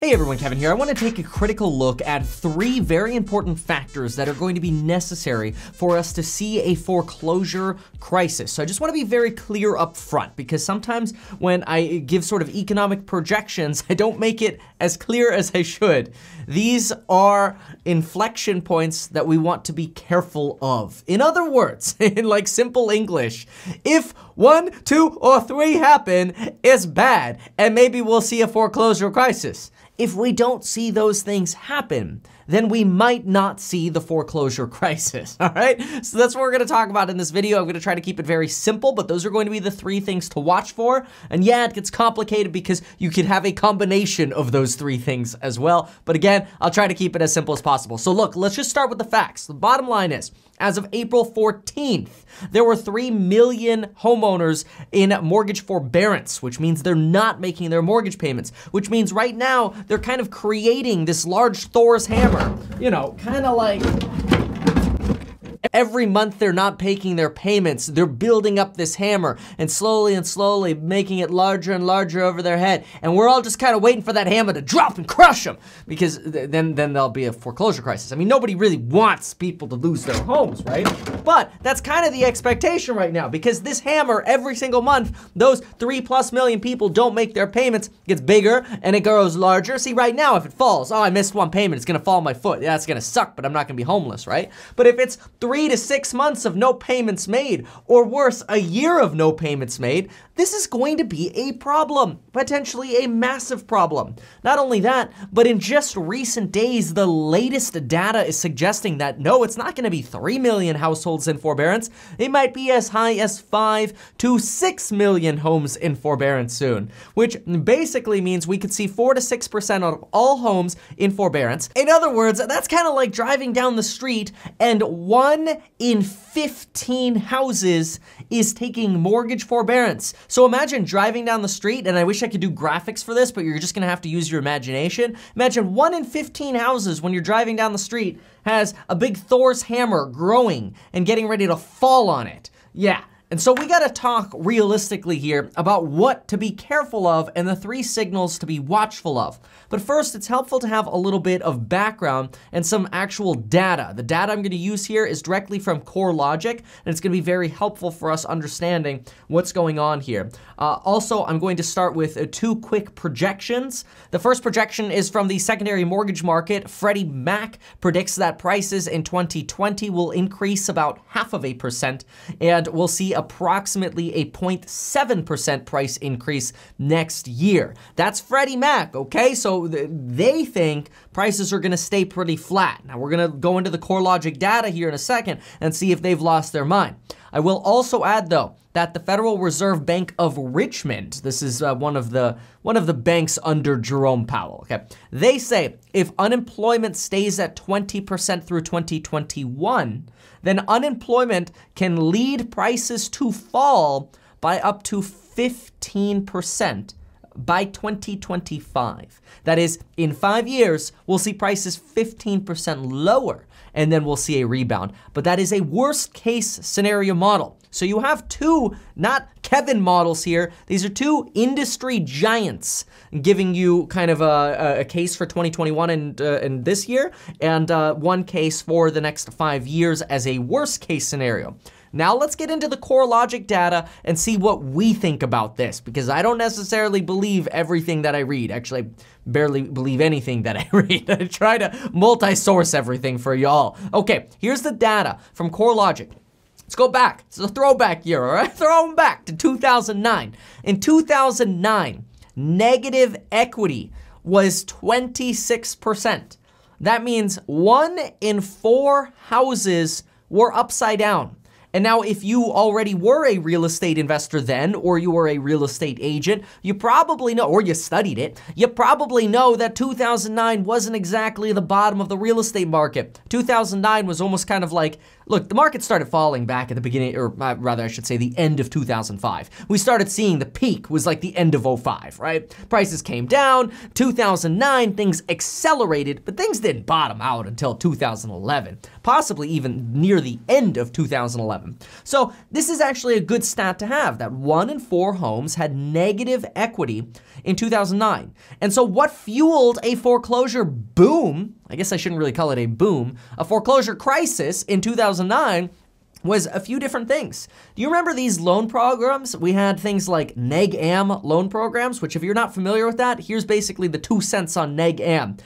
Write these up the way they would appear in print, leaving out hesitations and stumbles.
Hey everyone, Kevin here. I want to take a critical look at three very important factors that are going to be necessary for us to see a foreclosure crisis. So I just want to be very clear up front, because sometimes when I give sort of economic projections, I don't make it as clear as I should. These are inflection points that we want to be careful of. In other words, in like simple English, if 1, 2, or 3 happen, it's bad, and maybe we'll see a foreclosure crisis. If we don't see those things happen, then we might not see the foreclosure crisis, all right? So that's what we're gonna talk about in this video. I'm gonna try to keep it very simple, but those are going to be the 3 things to watch for. And yeah, it gets complicated because you could have a combination of those 3 things as well. But again, I'll try to keep it as simple as possible. So look, let's just start with the facts. The bottom line is, as of April 14th, there were 3 million homeowners in mortgage forbearance, which means they're not making their mortgage payments, which means right now they're kind of creating this large Thor's hammer, you know, kind of like every month they're not paying their payments. They're building up this hammer and slowly making it larger and larger over their head. And we're all just kind of waiting for that hammer to drop and crush them, because then there'll be a foreclosure crisis. I mean, nobody really wants people to lose their homes, right? But that's kind of the expectation right now, because this hammer, every single month, those 3+ million people don't make their payments, gets bigger and it grows larger. See, right now, if it falls, oh, I missed 1 payment, it's gonna fall on my foot. Yeah, it's gonna suck, but I'm not gonna be homeless, right? But if it's 3 to 6 months of no payments made, or worse, a year of no payments made, this is going to be a problem, potentially a massive problem. Not only that, but in just recent days, the latest data is suggesting that no, it's not gonna be 3 million households in forbearance. It might be as high as 5 to 6 million homes in forbearance soon, which basically means we could see 4 to 6% of all homes in forbearance. In other words, that's kind of like driving down the street and 1 in 15 houses is taking mortgage forbearance. So imagine driving down the street, and I wish I could do graphics for this, but you're just gonna have to use your imagination. Imagine 1 in 15 houses when you're driving down the street has a big Thor's hammer growing and getting ready to fall on it. Yeah. And so we gotta talk realistically here about what to be careful of and the 3 signals to be watchful of. But first, it's helpful to have a little bit of background and some actual data. The data I'm gonna use here is directly from CoreLogic, and it's gonna be very helpful for us understanding what's going on here. Also, I'm going to start with 2 quick projections. The first projection is from the secondary mortgage market. Freddie Mac predicts that prices in 2020 will increase about 0.5%, and we'll see approximately a 0.7% price increase next year. That's Freddie Mac, okay? So they think prices are gonna stay pretty flat. Now we're gonna go into the CoreLogic data here in a second and see if they've lost their mind. I will also add, though, that the Federal Reserve Bank of Richmond, this is one of the banks under Jerome Powell, okay? They say if unemployment stays at 20% through 2021, then unemployment can lead prices to fall by up to 15% by 2025. That is, in 5 years, we'll see prices 15% lower, and then we'll see a rebound. But that is a worst case scenario model. So you have 2, not Kevin models here. These are 2 industry giants giving you kind of a case for 2021 and this year, and 1 case for the next 5 years as a worst case scenario. Now let's get into the CoreLogic data and see what we think about this, because I don't necessarily believe everything that I read. Actually, I barely believe anything that I read. I try to multi-source everything for y'all. Okay, here's the data from CoreLogic. Let's go back. It's a throwback year, all right? Throw them back to 2009. In 2009, negative equity was 26%. That means 1 in 4 houses were upside down. And now if you already were a real estate investor then, or you were a real estate agent, you probably know, or you studied it, you probably know that 2009 wasn't exactly the bottom of the real estate market. 2009 was almost kind of like, look, the market started falling back at the beginning, or rather I should say the end of 2005. We started seeing the peak was like the end of 05, right? Prices came down, 2009 things accelerated, but things didn't bottom out until 2011. possibly even near the end of 2011. So this is actually a good stat to have, that 1 in 4 homes had negative equity in 2009. And so what fueled a foreclosure boom, I guess I shouldn't really call it a boom, a foreclosure crisis in 2009 was a few different things. Do you remember these loan programs? We had things like Neg-Am loan programs, which if you're not familiar with that, here's basically the 2 cents on Neg-Am.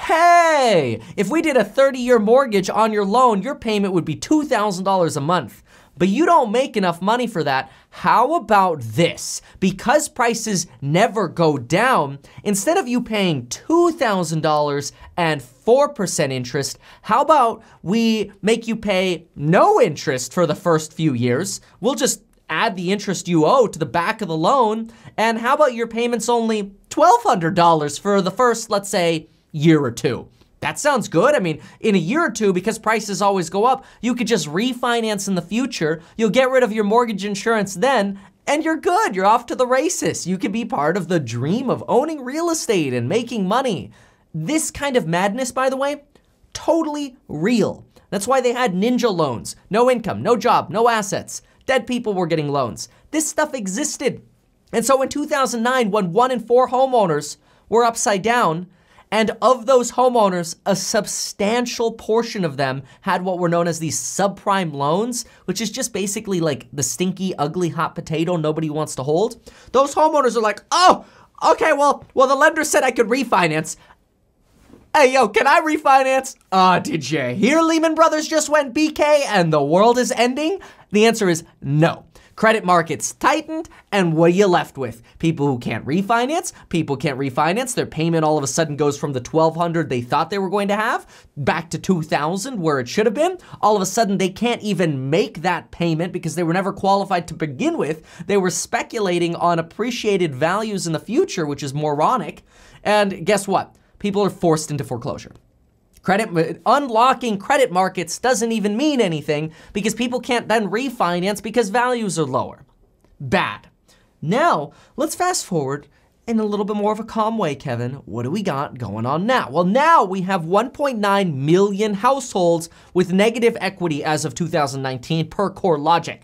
Hey, if we did a 30-year mortgage on your loan, your payment would be $2,000 a month. But you don't make enough money for that. How about this? Because prices never go down, instead of you paying $2,000 and 4% interest, how about we make you pay no interest for the first few years? We'll just add the interest you owe to the back of the loan. And how about your payments only $1,200 for the first, let's say, year or two? That sounds good. I mean, in a year or two, because prices always go up, you could just refinance in the future. You'll get rid of your mortgage insurance then, and you're good. You're off to the races. You can be part of the dream of owning real estate and making money. This kind of madness, by the way, totally real. That's why they had ninja loans. No income, no job, no assets. Dead people were getting loans. This stuff existed. And so in 2009, when 1 in 4 homeowners were upside down, and of those homeowners, a substantial portion of them had what were known as these subprime loans, which is just basically like the stinky, ugly, hot potato nobody wants to hold. Those homeowners are like, oh, okay, well, the lender said I could refinance. Hey, yo, can I refinance? Did you hear Lehman Brothers just went BK and the world is ending? The answer is no. Credit markets tightened, and what are you left with? People who can't refinance. People can't refinance. Their payment all of a sudden goes from the $1,200 they thought they were going to have back to $2,000 where it should have been. All of a sudden, they can't even make that payment because they were never qualified to begin with. They were speculating on appreciated values in the future, which is moronic. And guess what? People are forced into foreclosure. Unlocking credit markets doesn't even mean anything because people can't then refinance because values are lower. Bad. Now, let's fast forward in a little bit more of a calm way, Kevin. What do we got going on now? Well, now we have 1.9 million households with negative equity as of 2019 per CoreLogic.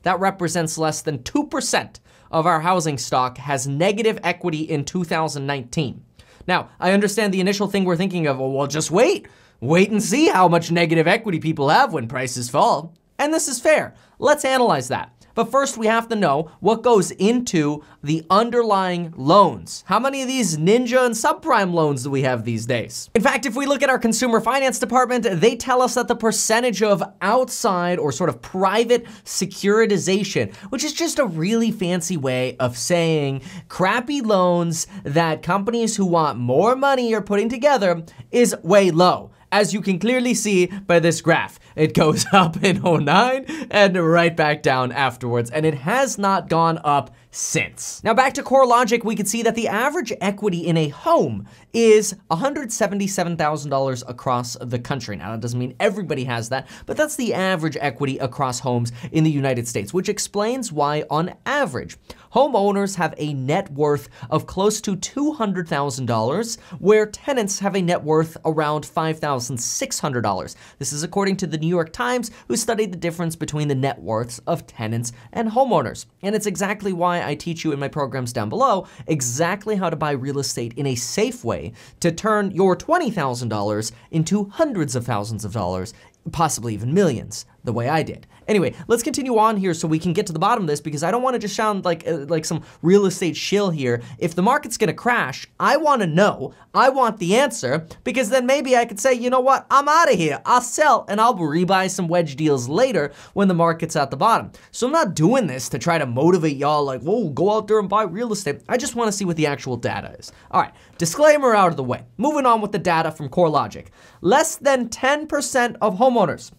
That represents less than 2% of our housing stock has negative equity in 2019. Now, I understand the initial thing we're thinking of, well, just wait and see how much negative equity people have when prices fall. And this is fair. Let's analyze that. But first, we have to know what goes into the underlying loans. How many of these ninja and subprime loans do we have these days? In fact, if we look at our consumer finance department, they tell us that the percentage of outside or sort of private securitization, which is just a really fancy way of saying crappy loans that companies who want more money are putting together, is way low. As you can clearly see by this graph, it goes up in 2009 and right back down afterwards, and it has not gone up since. Now back to CoreLogic, we can see that the average equity in a home is $177,000 across the country. Now that doesn't mean everybody has that, but that's the average equity across homes in the United States, which explains why on average, homeowners have a net worth of close to $200,000, where tenants have a net worth around $5,600. This is according to the New York Times, who studied the difference between the net worths of tenants and homeowners. And it's exactly why I teach you in my programs down below exactly how to buy real estate in a safe way to turn your $20,000 into hundreds of thousands of dollars, possibly even millions, the way I did. Anyway, let's continue on here so we can get to the bottom of this, because I don't want to just sound like some real estate shill here. If the market's gonna crash, I want to know, I want the answer, because then maybe I could say, you know what, I'm out of here, I'll sell, and I'll rebuy some wedge deals later when the market's at the bottom. So I'm not doing this to try to motivate y'all like, whoa, go out there and buy real estate. I just want to see what the actual data is. All right, disclaimer out of the way. Moving on with the data from CoreLogic. Less than 10% of homeowners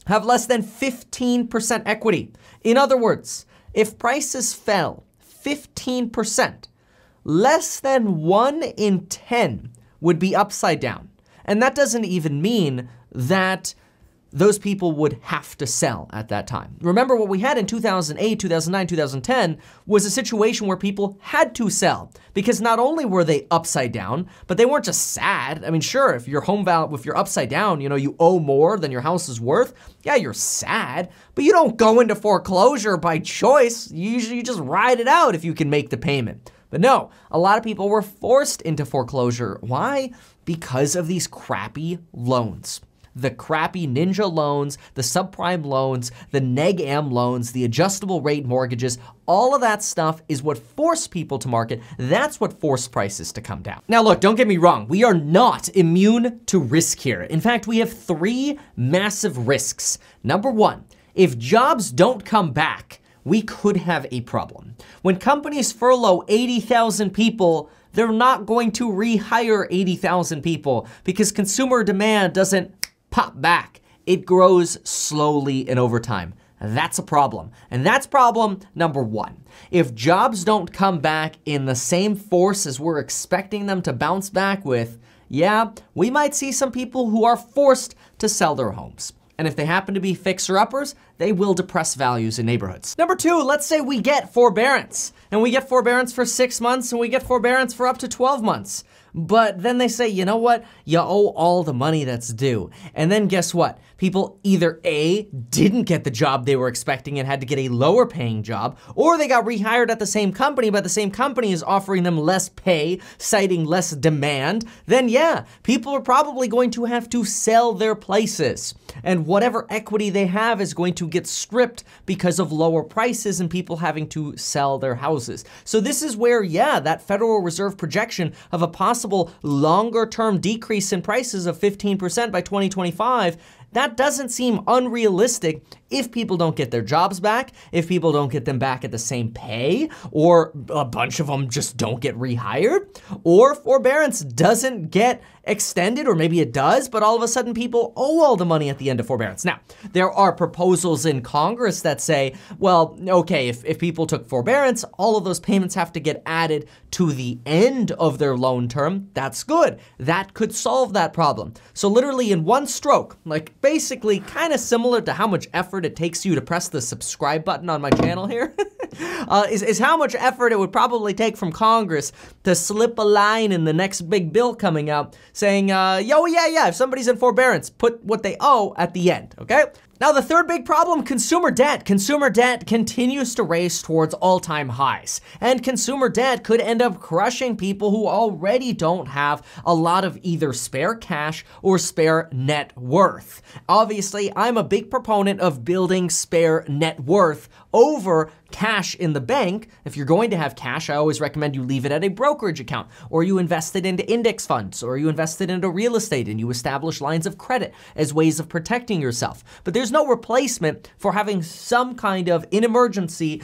have less than 15% equity. In other words, if prices fell 15%, less than 1 in 10 would be upside down. And that doesn't even mean that those people would have to sell at that time. Remember, what we had in 2008, 2009, 2010 was a situation where people had to sell because not only were they upside down, but they weren't just sad. I mean, sure, if your home value, if you're upside down, you owe more than your house is worth, yeah, you're sad, but you don't go into foreclosure by choice. Usually you just ride it out if you can make the payment. But no, a lot of people were forced into foreclosure. Why? Because of these crappy loans. The crappy ninja loans, the subprime loans, the neg-am loans, the adjustable rate mortgages, all of that stuff is what forced people to market. That's what forced prices to come down. Now look, don't get me wrong. We are not immune to risk here. In fact, we have 3 massive risks. Number 1, if jobs don't come back, we could have a problem. When companies furlough 80,000 people, they're not going to rehire 80,000 people because consumer demand doesn't pop back. It grows slowly and over time. That's a problem. And that's problem number 1. If jobs don't come back in the same force as we're expecting them to bounce back with, yeah, we might see some people who are forced to sell their homes. And if they happen to be fixer-uppers, they will depress values in neighborhoods. Number 2, let's say we get forbearance. And we get forbearance for 6 months, and we get forbearance for up to 12 months. But then they say, you know what? You owe all the money that's due. And then guess what? People either A, didn't get the job they were expecting and had to get a lower paying job, or they got rehired at the same company, but the same company is offering them less pay, citing less demand. Then yeah, people are probably going to have to sell their places. And whatever equity they have is going to get stripped because of lower prices and people having to sell their houses. So this is where, yeah, that Federal Reserve projection of a possible longer-term decrease in prices of 15% by 2025, that doesn't seem unrealistic if people don't get their jobs back, if people don't get them back at the same pay, or a bunch of them just don't get rehired, or forbearance doesn't get extended, or maybe it does, but all of a sudden people owe all the money at the end of forbearance. Now, there are proposals in Congress that say, well, okay, if people took forbearance, all of those payments have to get added to the end of their loan term. That's good. That could solve that problem. So literally in one stroke, like basically kind of similar to how much effort it takes you to press the subscribe button on my channel here, is how much effort it would probably take from Congress to slip a line in the next big bill coming out saying, yeah, if somebody's in forbearance, put what they owe at the end, okay? Now, the third big problem, consumer debt. Consumer debt continues to race towards all-time highs, and consumer debt could end up crushing people who already don't have a lot of either spare cash or spare net worth. Obviously, I'm a big proponent of building spare net worth over cash in the bank. If you're going to have cash, I always recommend you leave it at a brokerage account, or you invest it into index funds, or you invest it into real estate and you establish lines of credit as ways of protecting yourself. But there's no replacement for having some kind of, in emergency,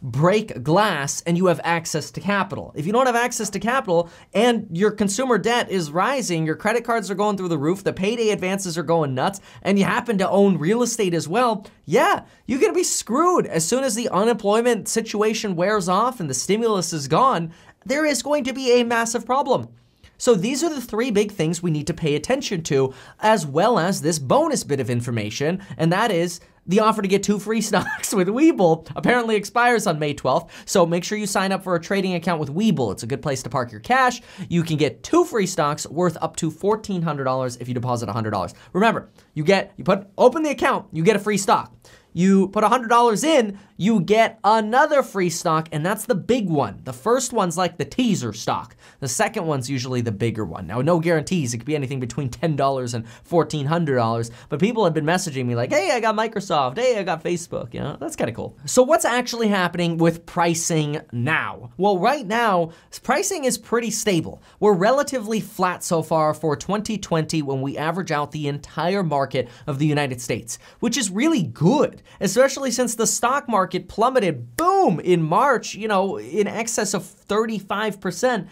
break glass and you have access to capital. If you don't have access to capital and your consumer debt is rising, your credit cards are going through the roof, the payday advances are going nuts, and you happen to own real estate as well, yeah, you're gonna be screwed. As soon as the unemployment situation wears off and the stimulus is gone, there is going to be a massive problem. So these are the 3 big things we need to pay attention to, as well as this bonus bit of information, and that is the offer to get 2 free stocks with Webull apparently expires on May 12th, so make sure you sign up for a trading account with Webull. It's a good place to park your cash. You can get 2 free stocks worth up to $1,400 if you deposit $100. Remember, open the account, you get a free stock. You put $100 in, you get another free stock, and that's the big one. The first one's like the teaser stock. The second one's usually the bigger one. Now, no guarantees. It could be anything between $10 and $1,400, but people have been messaging me like, hey, I got Microsoft. Hey, I got Facebook. That's kind of cool. So what's actually happening with pricing now? Well, right now, pricing is pretty stable. We're relatively flat so far for 2020 when we average out the entire market of the United States, which is really good, especially since the stock market plummeted, boom, in March, in excess of 35%.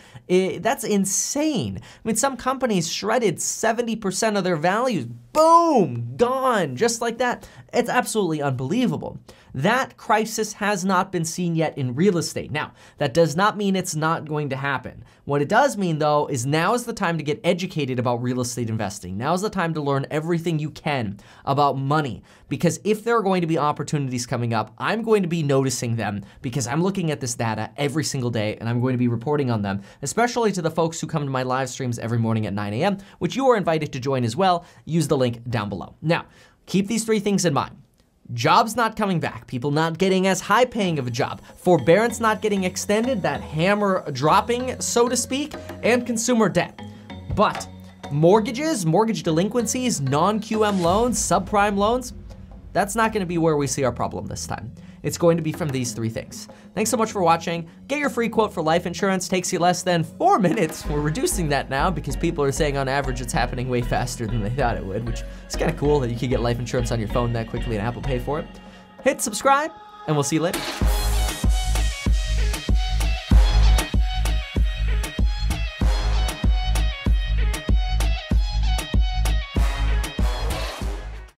That's insane. I mean, some companies shredded 70% of their values. Boom, gone, just like that. It's absolutely unbelievable. That crisis has not been seen yet in real estate. Now, that does not mean it's not going to happen. What it does mean, though, is now is the time to get educated about real estate investing. Now is the time to learn everything you can about money, because if there are going to be opportunities coming up, I'm going to be noticing them because I'm looking at this data every single day and I'm going to be reporting on them, especially to the folks who come to my live streams every morning at 9 a.m., which you are invited to join as well. Use the link down below. Now, keep these 3 things in mind. Jobs not coming back, people not getting as high paying of a job, forbearance not getting extended, that hammer dropping, so to speak, and consumer debt. But mortgages, mortgage delinquencies, non-QM loans, subprime loans, that's not gonna be where we see our problem this time. It's going to be from these 3 things. Thanks so much for watching. Get your free quote for life insurance. Takes you less than 4 minutes. We're reducing that now because people are saying on average it's happening way faster than they thought it would, which is kind of cool that you can get life insurance on your phone that quickly and Apple Pay for it. Hit subscribe, and we'll see you later.